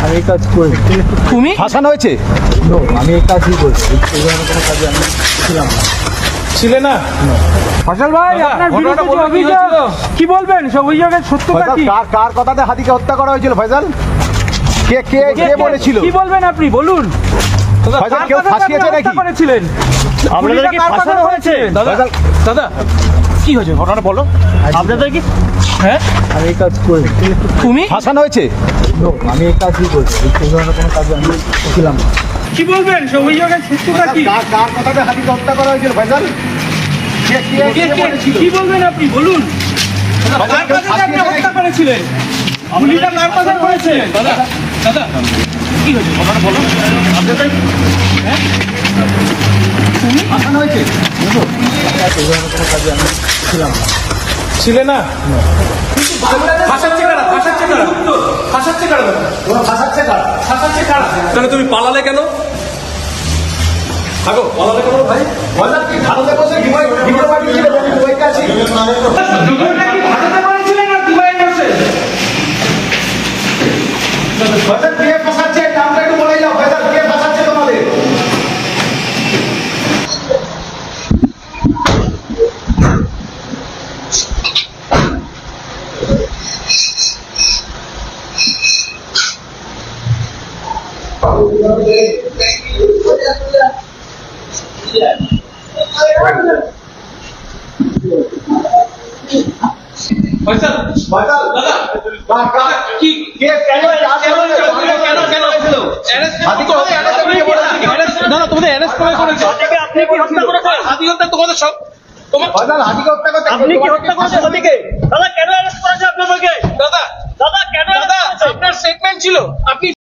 আমি এই কাজ করি। তুমি ফাঁসানো হয়েছে? আমি এই কাজই করছি, এই ধরনের কোনো কাজে আমি ছিলাম না। ছিলে না? ফয়সাল ভাই, দাদা, আপনার ঘটনাটা বিরুদ্ধে যে বলুন, কি অভিযোগ, হয়েছিল? কি বলবেন? সব অভিযোগের সত্যতা ফয়সাল, কি? কার কথাতে হাদিকে হত্যা করা হয়েছিল ফয়সাল? কে কে কে বলেছিল? কি বলবেন আপনি বলুন? ফয়সাল, কার কেউ কথাতে ফাঁসিয়েছে আপনি হত্যা নাকি? করেছিলেন? আপনাদের কি কার ফাঁসানো কথা হয়েছে? বলছেন? দাদা ফয়সাল, দাদা কি হয়েছে ঘটনাটা বলো। আপনাদের কি হ্যাঁ আমি এই কাজ করি। তুমি ফাঁসানো হয়েছে? আমি এই কাজই করছি, এই ধরনের কোনো কাজে আমি ছিলাম না। কি বলবেন? সব অভিযোগের সত্যতা কি? কার কথাতে হাদিকে হত্যা করা হয়েছিল ফয়সাল? কে কে কে বলেছিল? কি বলবেন আপনি বলুন? কার কথাতে আপনি হত্যা করেছিলেন? গুলিটা কার কথা করেছিলেন? দাদা দাদা কি হয়েছে ঘটনাটা বলো। হ্যাঁ ফাঁসানো হয়েছে? এই ধরনের কোনো কাজে আমি ছিলাম না। ছিলে না? ফাঁসাচ্ছে কারা? ফাঁসাচ্ছে কারা? ফাঁসাচ্ছে কারা? ওরা ফাঁসাচ্ছে কার? ফাঁসাচ্ছে কারা? তাহলে তুমি পালালে কেন? থাকো, পালালে কেন ভাই? ফয়সাল কি ভারতে বসে ভিডিও বানিয়েছিল? আমি দুবাইতে আছি। দুটোটা কি ভারতে করেছিলেন না দুবাইয়ে বসে? ফয়সাল, কে ফাঁসাচ্ছে? নামটা একটু বলে দাও ফয়সাল, কে ফাঁসাচ্ছে তোমাদের? ফয়সাল ফয়সাল, দাদা কি কে কেন হাদিকে না তোমাদের অ্যারেস্ট করে করেছে। আপনি কি হত্যা করেছেন? হাতি হত্যা তোমাদের সব তোমার ফয়সাল, হাদিকে হত্যা করতে আপনি কি হত্যা করেছেন হাতিকে? দাদা কেন অ্যারেস্ট করেছে আপনাকে? দাদা দাদা কেন দাদা আপনার স্টেটমেন্ট ছিল আপনি